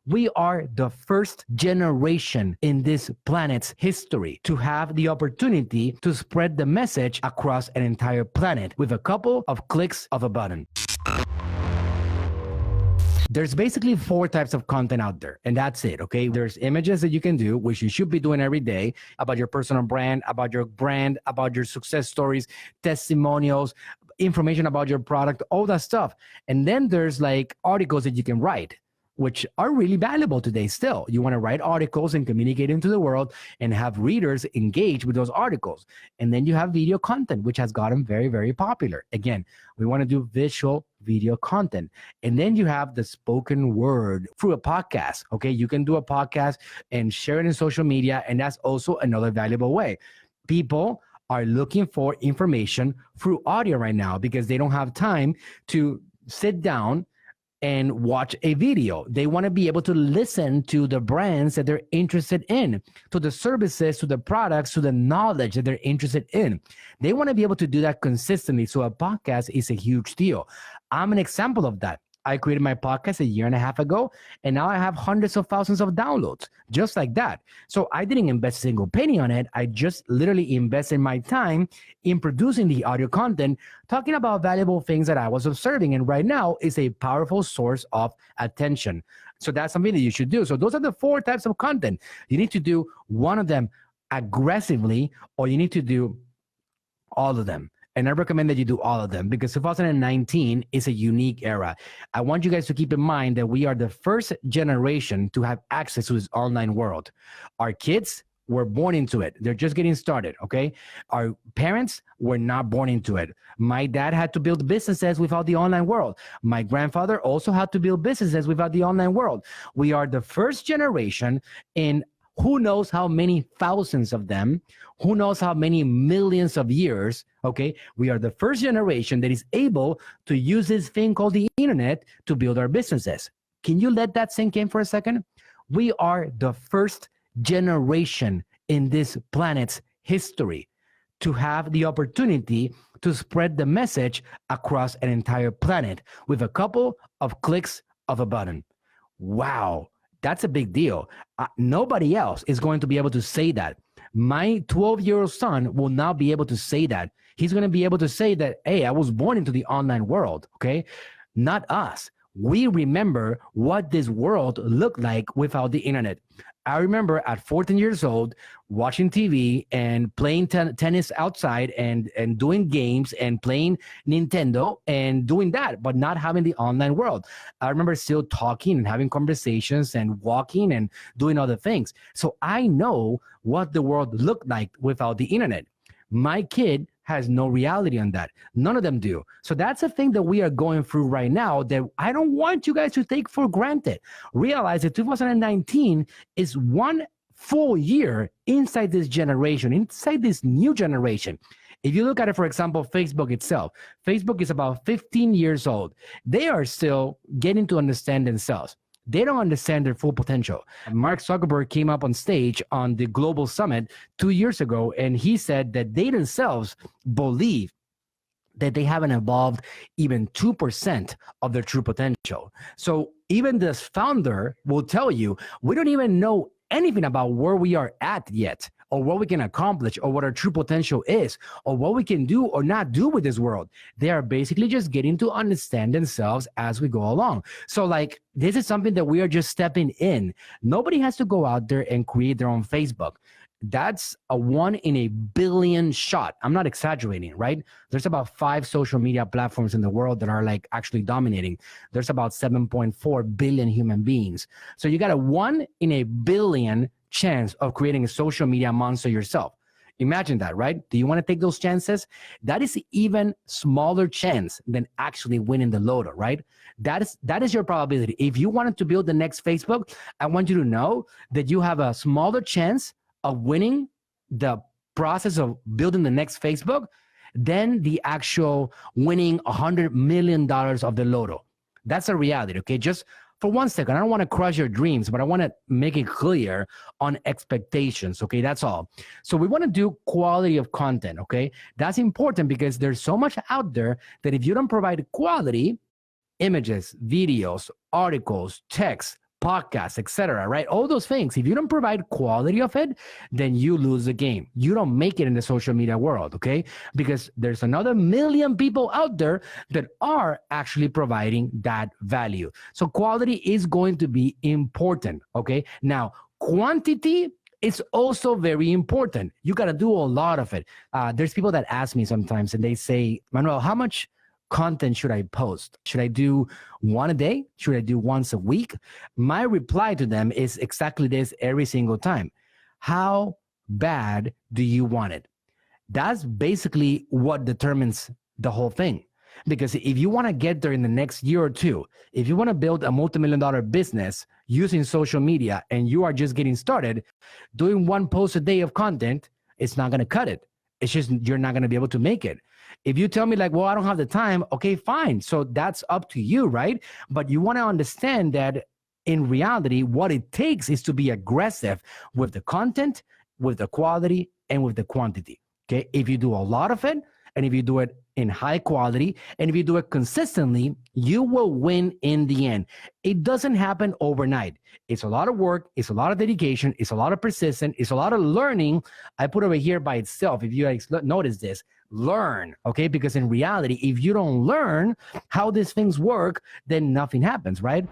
We are the first generation in this planet's history to have the opportunity to spread the message across an entire planet with a couple of clicks of a button. There's basically 4 types of content out there, and that's it, okay? There's images that you can do, which you should be doing every day, about your personal brand, about your success stories, testimonials, information about your product, all that stuff. And then there's like articles that you can write, which are really valuable today still. You want to write articles and communicate into the world and have readers engage with those articles. And then you have video content, which has gotten very, very popular. Again, we want to do visual video content. And then you have the spoken word through a podcast. Okay, you can do a podcast and share it in social media, and that's also another valuable way. People are looking for information through audio right now because they don't have time to sit down and watch a video. They want to be able to listen to the brands that they're interested in, to the services, to the products, to the knowledge that they're interested in. They want to be able to do that consistently. So a podcast is a huge deal. I'm an example of that. I created my podcast 1.5 years ago, and now I have hundreds of thousands of downloads, just like that. So I didn't invest a single penny on it. I just literally invested my time in producing the audio content, talking about valuable things that I was observing. And right now is a powerful source of attention. So that's something that you should do. So those are the 4 types of content. You need to do one of them aggressively, or you need to do all of them. And I recommend that you do all of them because 2019 is a unique era. I want you guys to keep in mind that we are the first generation to have access to this online world. Our kids were born into it. They're just getting started, okay? Our parents were not born into it. My dad had to build businesses without the online world. My grandfather also had to build businesses without the online world. We are the first generation in who knows how many thousands of them, who knows how many millions of years, okay? We are the first generation that is able to use this thing called the internet to build our businesses. Can you let that sink in for a second? We are the first generation in this planet's history to have the opportunity to spread the message across an entire planet with a couple of clicks of a button. Wow. That's a big deal. Nobody else is going to be able to say that. My 12-year-old son will not be able to say that. He's going to be able to say that, hey, I was born into the online world, okay? Not us. We remember what this world looked like without the internet. I remember at 14 years old, watching TV and playing tennis outside and doing games and playing Nintendo and doing that, but not having the online world. I remember still talking and having conversations and walking and doing other things. So I know what the world looked like without the internet. My kid has no reality on that. None of them do. So that's a thing that we are going through right now that I don't want you guys to take for granted. Realize that 2019 is one full year inside this generation, inside this new generation. If you look at it, for example, Facebook itself, Facebook is about 15 years old. They are still getting to understand themselves. They don't understand their full potential. Mark Zuckerberg came up on stage on the Global Summit 2 years ago, and he said that they themselves believe that they haven't evolved even 2% of their true potential. So even this founder will tell you, we don't even know anything about where we are at yet, or what we can accomplish, or what our true potential is, or what we can do or not do with this world. They are basically just getting to understand themselves as we go along. So like, this is something that we are just stepping in. Nobody has to go out there and create their own Facebook. That's a 1 in a billion shot. I'm not exaggerating, right? There's about 5 social media platforms in the world that are like actually dominating. There's about 7.4 billion human beings. So you got a 1 in a billion chance of creating a social media monster yourself. Imagine that, right? Do you want to take those chances? That is even smaller chance than actually winning the lotto, right? That is your probability. If you wanted to build the next Facebook, I want you to know that you have a smaller chance of winning the process of building the next Facebook than the actual winning $100 million of the lotto. That's a reality, okay? Just for 1 second, I don't want to crush your dreams, but I want to make it clear on expectations, okay? That's all. So we want to do quality of content, okay? That's important because there's so much out there that if you don't provide quality, images, videos, articles, text, podcasts, etc., right? All those things. If you don't provide quality of it, then you lose the game. You don't make it in the social media world, okay? Because there's another million people out there that are actually providing that value. So quality is going to be important, okay? Now, quantity is also very important. You got to do a lot of it. There's people that ask me sometimes and they say, Manuel, how much content should I post? Should I do one a day? Should I do once a week? My reply to them is exactly this every single time. How bad do you want it? That's basically what determines the whole thing. Because if you want to get there in the next year or two, if you want to build a multi-million-dollar business using social media and you are just getting started, doing one post a day of content, it's not going to cut it. It's just you're not going to be able to make it. If you tell me like, well, I don't have the time, okay, fine. So that's up to you, right? But you want to understand that in reality, what it takes is to be aggressive with the content, with the quality, and with the quantity, okay? If you do a lot of it, and if you do it in high quality, and if you do it consistently, you will win in the end. It doesn't happen overnight. It's a lot of work. It's a lot of dedication. It's a lot of persistence. It's a lot of learning. I put over here by itself. If you guys notice this, learn, okay? Because in reality, if you don't learn how these things work, then nothing happens, right?